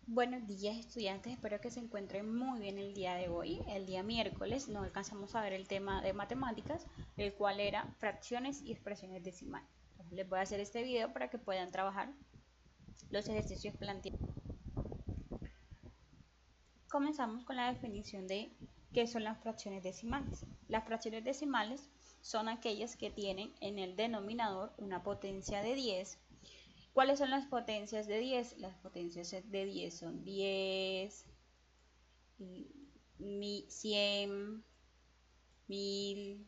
Buenos días estudiantes, espero que se encuentren muy bien el día de hoy. El día miércoles no alcanzamos a ver el tema de matemáticas, el cual era fracciones y expresiones decimales. Entonces, les voy a hacer este video para que puedan trabajar los ejercicios planteados. Comenzamos con la definición de qué son las fracciones decimales. Las fracciones decimales son aquellas que tienen en el denominador una potencia de 10. ¿Cuáles son las potencias de 10? Las potencias de 10 son 10, 100, 1000,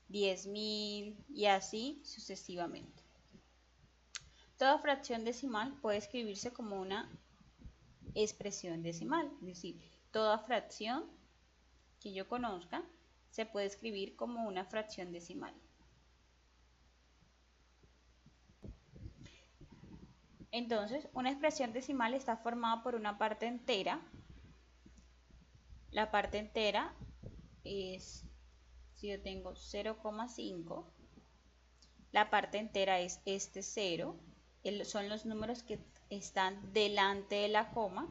10.000 y así sucesivamente. Toda fracción decimal puede escribirse como una expresión decimal, es decir, toda fracción que yo conozca se puede escribir como una fracción decimal. Entonces, una expresión decimal está formada por una parte entera. La parte entera es, si yo tengo 0,5, la parte entera es este 0, son los números que están delante de la coma.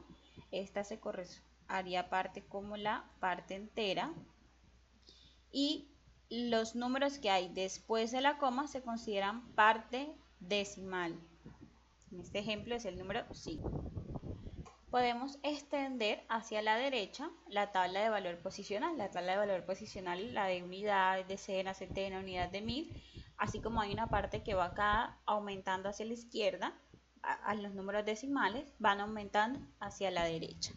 Esta se haría parte como la parte entera, y los números que hay después de la coma se consideran parte decimal. En este ejemplo es el número 5. Podemos extender hacia la derecha la tabla de valor posicional. La tabla de valor posicional, la de unidad, decena, centena, unidad de mil, así como hay una parte que va acá aumentando hacia la izquierda, a los números decimales van aumentando hacia la derecha.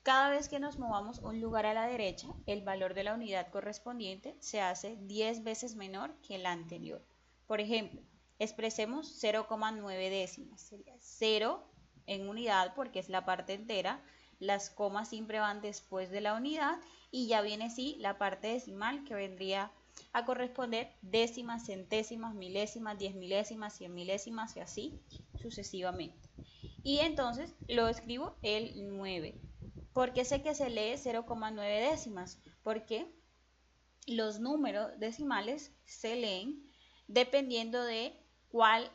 Cada vez que nos movamos un lugar a la derecha, el valor de la unidad correspondiente se hace 10 veces menor que la anterior. Por ejemplo, expresemos 0,9 décimas. Sería 0 en unidad porque es la parte entera. Las comas siempre van después de la unidad y ya viene así la parte decimal, que vendría a corresponder décimas, centésimas, milésimas, 10 milésimas, 100 milésimas y así sucesivamente. Y entonces lo escribo el 9. ¿Por qué sé que se lee 0,9 décimas? Porque los números decimales se leen dependiendo de cuál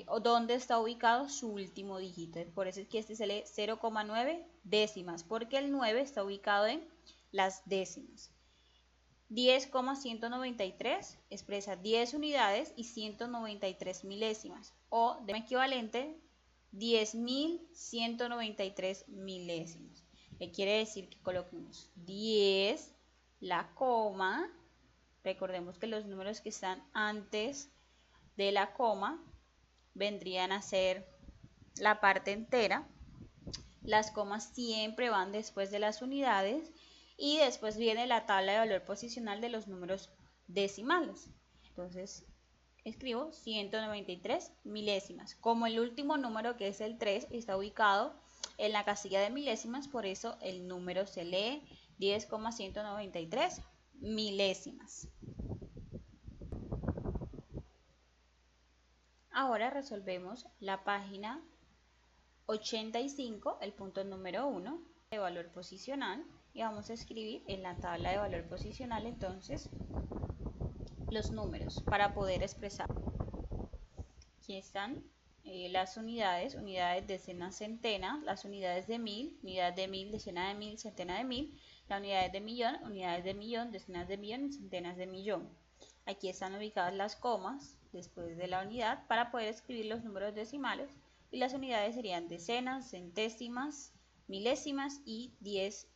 o dónde está ubicado su último dígito. Por eso es que este se lee 0,9 décimas, porque el 9 está ubicado en las décimas. 10,193 expresa 10 unidades y 193 milésimas, o de equivalente 10.193 milésimas. ¿Qué quiere decir? Que coloquemos 10, la coma, recordemos que los números que están antes de la coma vendrían a ser la parte entera. Las comas siempre van después de las unidades y después viene la tabla de valor posicional de los números decimales. Entonces escribo 193 milésimas. Como el último número, que es el 3, está ubicado en la casilla de milésimas, por eso el número se lee 10,193 milésimas. Ahora resolvemos la página 85, el punto número 1 de valor posicional, y vamos a escribir en la tabla de valor posicional entonces los números para poder expresar. Aquí están las unidades, decenas, centenas, las unidades de mil, unidad de mil, decena de mil, centena de mil, las unidades de millón, decenas de millón y centenas de millón. Aquí están ubicadas las comas después de la unidad para poder escribir los números decimales, y las unidades serían decenas, centésimas, milésimas y 10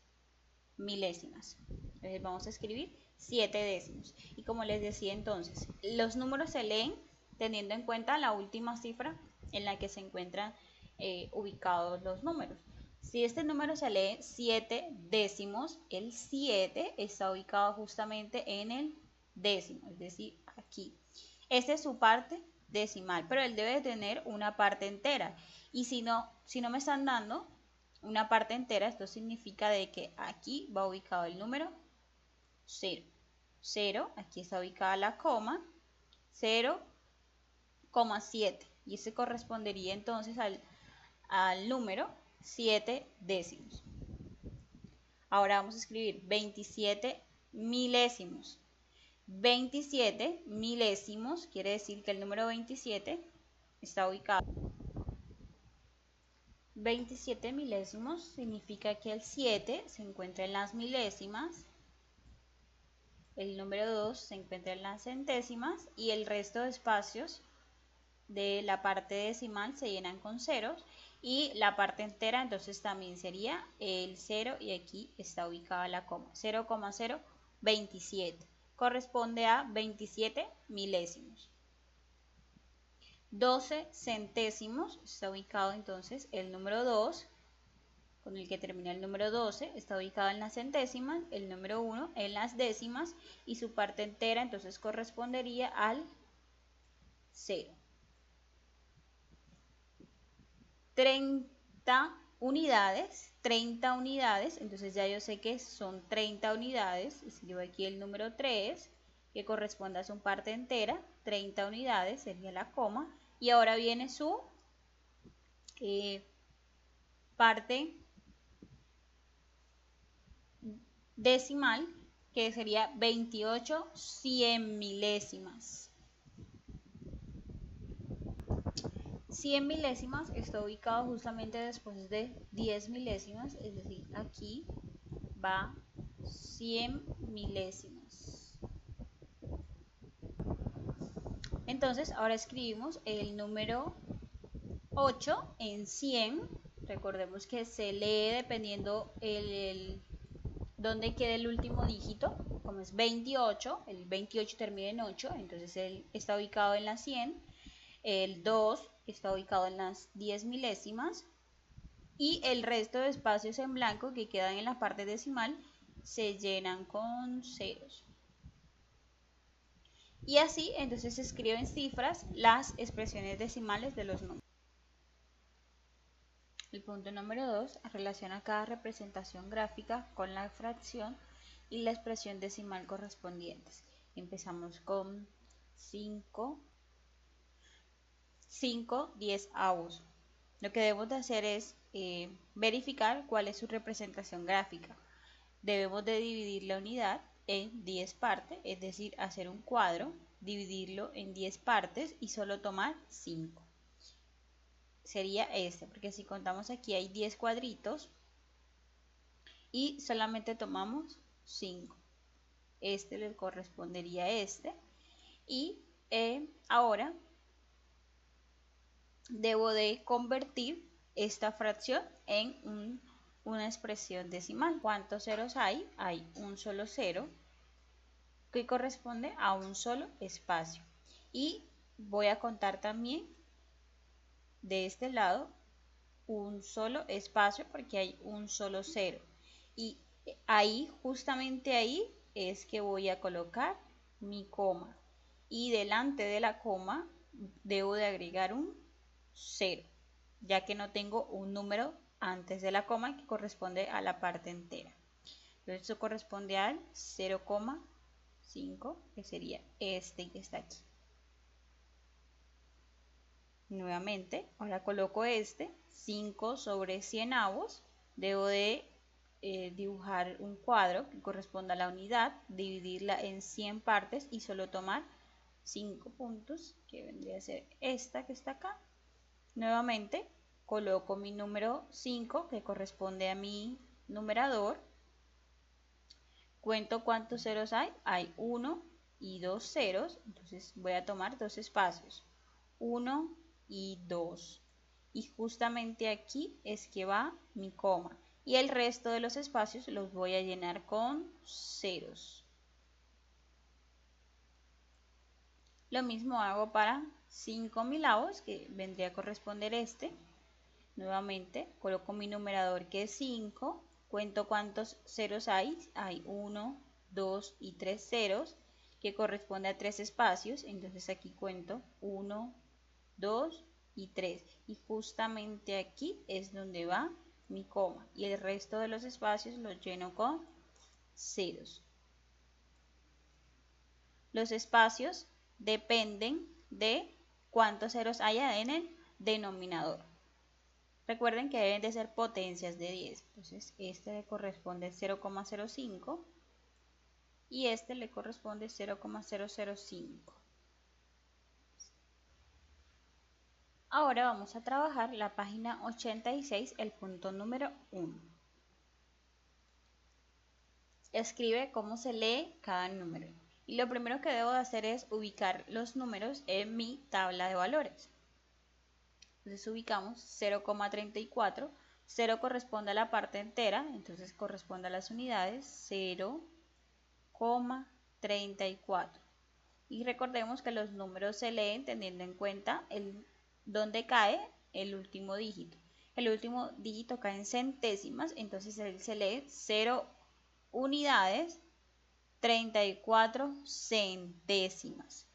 milésimas. Entonces vamos a escribir 7 décimos. Y como les decía entonces, los números se leen teniendo en cuenta la última cifra en la que se encuentran ubicados los números. Si este número se lee 7 décimos, el 7 está ubicado justamente en el décimo, es decir, aquí. Esta es su parte decimal, pero él debe tener una parte entera. Y si no me están dando una parte entera, esto significa de que aquí va ubicado el número 0. 0, aquí está ubicada la coma, 0,7. Y ese correspondería entonces al número 7 décimos. Ahora vamos a escribir 27 milésimos. 27 milésimos quiere decir que el número 27 está ubicado 27 milésimos significa que el 7 se encuentra en las milésimas, el número 2 se encuentra en las centésimas y el resto de espacios de la parte decimal se llenan con ceros y la parte entera entonces también sería el 0 y aquí está ubicada la coma. 0,027 corresponde a 27 milésimos. 12 centésimos está ubicado entonces el número 2 con el que termina el número 12, está ubicado en las centésimas, el número 1 en las décimas y su parte entera entonces correspondería al 0. 30 unidades, entonces ya yo sé que son 30 unidades, escribo aquí el número 3, que corresponde a su parte entera, 30 unidades sería la coma, y ahora viene su parte decimal, que sería 28 100 milésimas. 100 milésimas está ubicado justamente después de 10 milésimas, es decir, aquí va 100 milésimas. Entonces, ahora escribimos el número 8 en 100. Recordemos que se lee dependiendo dónde quede el último dígito. Como es 28, el 28 termina en 8, entonces él está ubicado en la 100. El 2 está ubicado en las 10 milésimas. Y el resto de espacios en blanco que quedan en la parte decimal se llenan con ceros. Y así entonces se escriben cifras las expresiones decimales de los números. El punto número 2 relaciona cada representación gráfica con la fracción y la expresión decimal correspondientes. Empezamos con 5 10avos. Lo que debemos de hacer es verificar cuál es su representación gráfica. Debemos de dividir la unidad en 10 partes, es decir, hacer un cuadro, dividirlo en 10 partes y solo tomar 5. Sería este, porque si contamos aquí hay 10 cuadritos y solamente tomamos 5. Este le correspondería a este. Y ahora debo de convertir esta fracción en una expresión decimal. ¿Cuántos ceros hay? Hay un solo cero que corresponde a un solo espacio. Y voy a contar también de este lado un solo espacio porque hay un solo cero. Y ahí, justamente ahí, es que voy a colocar mi coma. Y delante de la coma debo de agregar un 0, ya que no tengo un número antes de la coma que corresponde a la parte entera. Entonces esto corresponde al 0,5, que sería este que está aquí. Nuevamente, ahora coloco este, 5 sobre 100 avos. Debo de dibujar un cuadro que corresponda a la unidad, dividirla en 100 partes y solo tomar 5 puntos, que vendría a ser esta que está acá. Nuevamente, coloco mi número 5, que corresponde a mi numerador. Cuento cuántos ceros hay. Hay 1 y 2 ceros, entonces voy a tomar dos espacios. 1 y 2. Y justamente aquí es que va mi coma. Y el resto de los espacios los voy a llenar con ceros. Lo mismo hago para 5 milavos, que vendría a corresponder este. Nuevamente coloco mi numerador que es 5. Cuento cuántos ceros hay. Hay 1, 2 y 3 ceros, que corresponde a 3 espacios. Entonces aquí cuento 1, 2 y 3. Y justamente aquí es donde va mi coma. Y el resto de los espacios los lleno con ceros. Los espacios dependen de cuántos ceros haya en el denominador. Recuerden que deben de ser potencias de 10. Entonces este le corresponde 0,05 y este le corresponde 0,005. Ahora vamos a trabajar la página 86, el punto número 1. Escribe cómo se lee cada número. Y lo primero que debo de hacer es ubicar los números en mi tabla de valores. Entonces ubicamos 0,34. 0 corresponde a la parte entera, entonces corresponde a las unidades 0,34. Y recordemos que los números se leen teniendo en cuenta dónde cae el último dígito. El último dígito cae en centésimas, entonces él se lee 0 unidades 34 centésimas.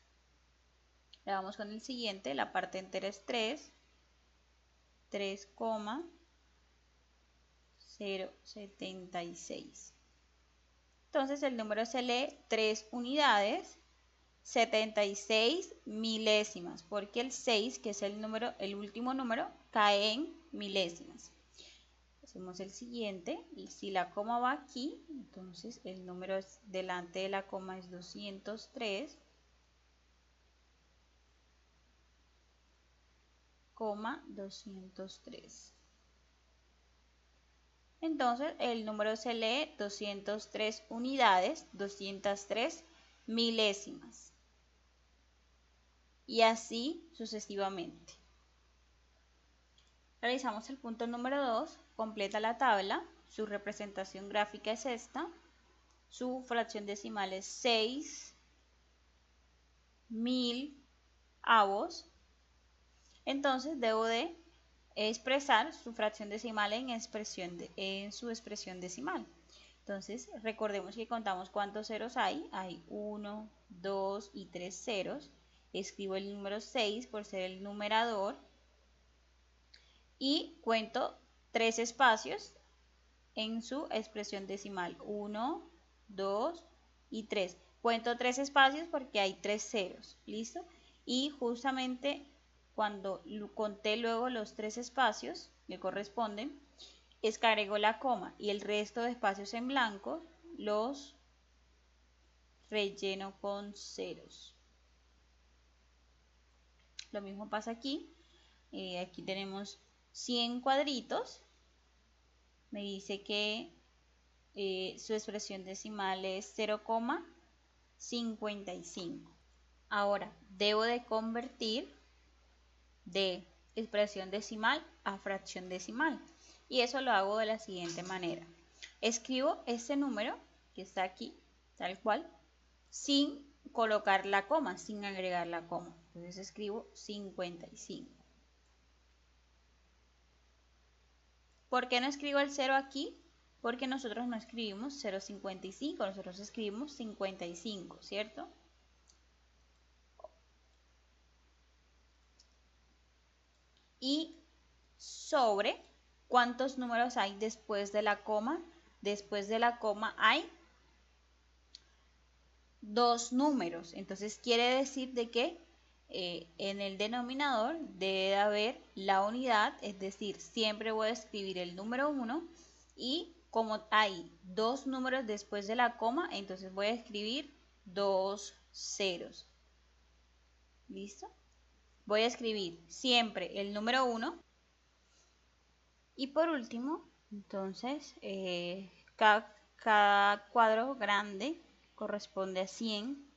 Le vamos con el siguiente, la parte entera es 3,076. Entonces el número se lee 3 unidades 76 milésimas, porque el 6, que es el último número, cae en milésimas. Hacemos el siguiente, y si la coma va aquí, entonces el número delante de la coma es 203,203. Entonces el número se lee 203 unidades, 203 milésimas. Y así sucesivamente. Realizamos el punto número 2, completa la tabla, su representación gráfica es esta, su fracción decimal es 6.000avos, entonces debo de expresar su fracción decimal en su expresión decimal. Entonces recordemos que contamos cuántos ceros hay 1, 2 y 3 ceros, escribo el número 6 por ser el numerador, y cuento 3 espacios en su expresión decimal, 1, 2 y 3. Cuento 3 espacios porque hay 3 ceros, ¿listo? Y justamente cuando conté luego los 3 espacios que corresponden, es que agrego la coma y el resto de espacios en blanco los relleno con ceros. Lo mismo pasa aquí. Aquí tenemos 100 cuadritos. Me dice que su expresión decimal es 0,55. Ahora, debo de convertir de expresión decimal a fracción decimal. Y eso lo hago de la siguiente manera. Escribo este número que está aquí, tal cual, sin colocar la coma, sin agregar la coma. Entonces escribo 55. ¿Por qué no escribo el 0 aquí? Porque nosotros no escribimos 0,55, nosotros escribimos 55, ¿cierto? Y sobre cuántos números hay después de la coma. Después de la coma hay 2 números. Entonces quiere decir de que en el denominador debe haber la unidad, es decir, siempre voy a escribir el número 1 y como hay 2 números después de la coma, entonces voy a escribir 2 ceros. ¿Listo? Voy a escribir siempre el número 1 y por último, entonces, cada cuadro grande corresponde a 100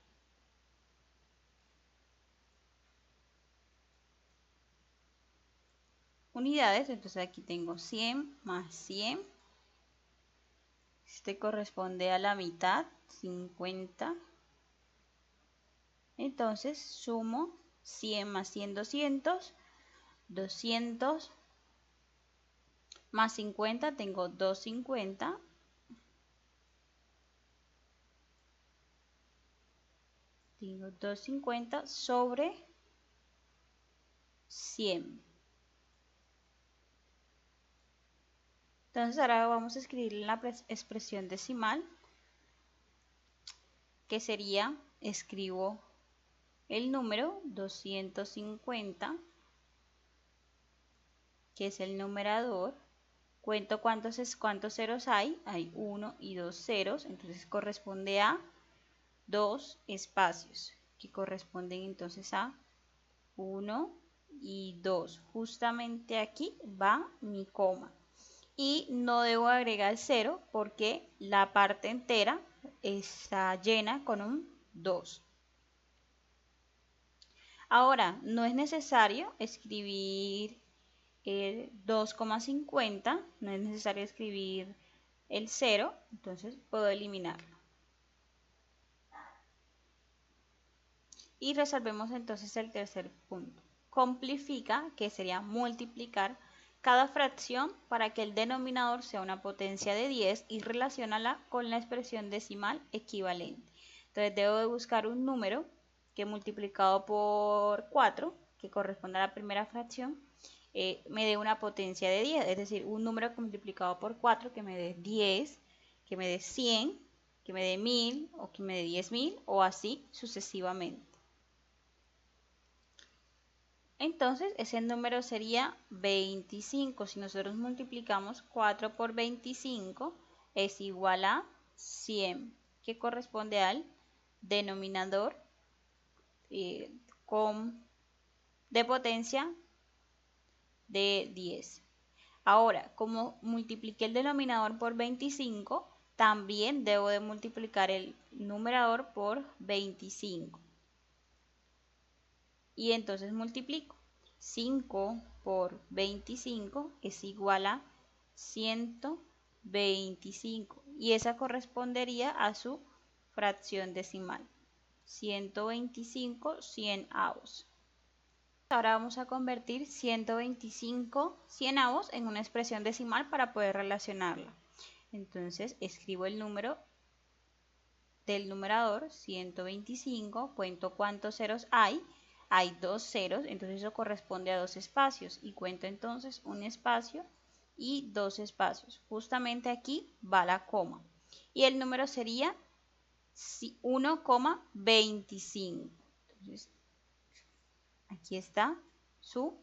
unidades, entonces aquí tengo 100 más 100, este corresponde a la mitad, 50, entonces sumo 100 más 100, 200, 200 más 50, tengo 250, tengo 250 sobre 100. Entonces ahora vamos a escribir la expresión decimal, que sería, escribo el número 250, que es el numerador, cuento cuántos ceros hay 1 y 2 ceros, entonces corresponde a 2 espacios, que corresponden entonces a 1 y 2. Justamente aquí va mi coma. Y no debo agregar el 0 porque la parte entera está llena con un 2. Ahora, no es necesario escribir el 2,50, no es necesario escribir el 0, entonces puedo eliminarlo. Y resolvemos entonces el tercer punto. Complifica, que sería multiplicar cada fracción para que el denominador sea una potencia de 10 y relaciónala con la expresión decimal equivalente. Entonces debo de buscar un número que multiplicado por 4, que corresponde a la primera fracción, me dé una potencia de 10, es decir, un número que multiplicado por 4 que me dé 10, que me dé 100, que me dé 1000 o que me dé 10.000 o así sucesivamente. Entonces, ese número sería 25. Si nosotros multiplicamos 4 por 25, es igual a 100, que corresponde al denominador de potencia de 10. Ahora, como multipliqué el denominador por 25, también debo de multiplicar el numerador por 25. Y entonces multiplico. 5 por 25 es igual a 125. Y esa correspondería a su fracción decimal. 125 cienavos. Ahora vamos a convertir 125 cienavos en una expresión decimal para poder relacionarla. Entonces escribo el número del numerador, 125, cuento cuántos ceros hay. Hay 2 ceros, entonces eso corresponde a 2 espacios. Y cuento entonces un espacio y 2 espacios. Justamente aquí va la coma. Y el número sería 1,25. Entonces, aquí está su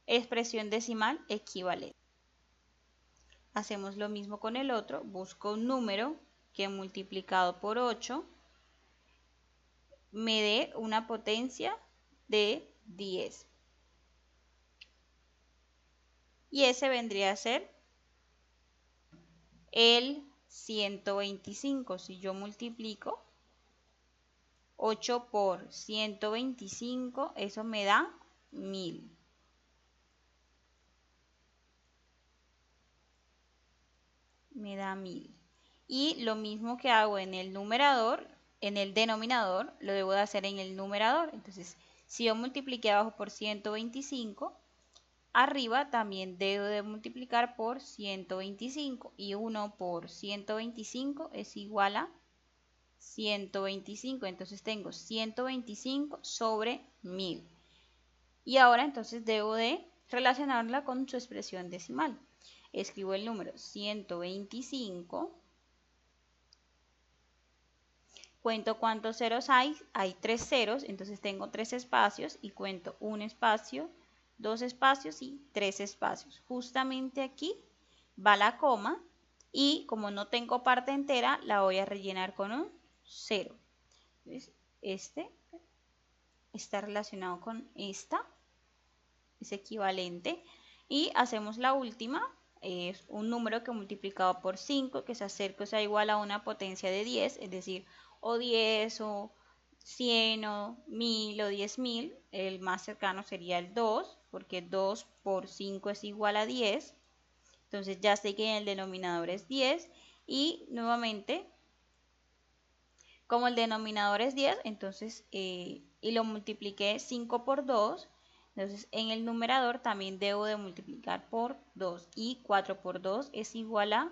expresión decimal equivalente. Hacemos lo mismo con el otro. Busco un número que multiplicado por 8 me dé una potencia de 10. Y ese vendría a ser el 125. Si yo multiplico 8 por 125, eso me da 1000. Me da 1000. Y lo mismo que hago en el numerador, en el denominador, lo debo de hacer en el numerador. Entonces, si yo multipliqué abajo por 125, arriba también debo de multiplicar por 125. Y 1 por 125 es igual a 125. Entonces tengo 125 sobre 1000. Y ahora entonces debo de relacionarla con su expresión decimal. Escribo el número 125. Cuento cuántos ceros hay. Hay 3 ceros, entonces tengo 3 espacios y cuento un espacio, 2 espacios y 3 espacios. Justamente aquí va la coma y como no tengo parte entera, la voy a rellenar con un 0. Entonces, este está relacionado con esta, es equivalente. Y hacemos la última, es un número que multiplicado por 5, que se acerca o sea igual a una potencia de 10, es decir, o 10 o 100 o 1000 o 10.000, el más cercano sería el 2, porque 2 por 5 es igual a 10. Entonces ya sé que el denominador es 10 y nuevamente, como el denominador es 10, entonces, y lo multipliqué 5 por 2, entonces en el numerador también debo de multiplicar por 2 y 4 por 2 es igual a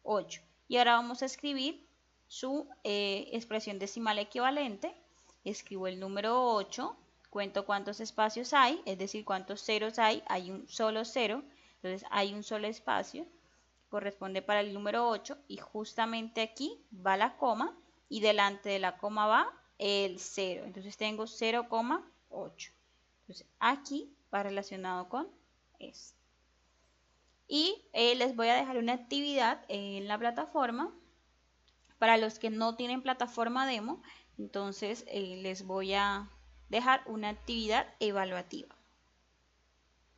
8. Y ahora vamos a escribir su expresión decimal equivalente. Escribo el número 8, cuento cuántos espacios hay, es decir, cuántos ceros hay un solo cero, entonces hay un solo espacio, corresponde para el número 8 y justamente aquí va la coma y delante de la coma va el 0, entonces tengo 0,8. Entonces aquí va relacionado con esto. Y les voy a dejar una actividad en la plataforma para los que no tienen plataforma demo. Entonces les voy a dejar una actividad evaluativa.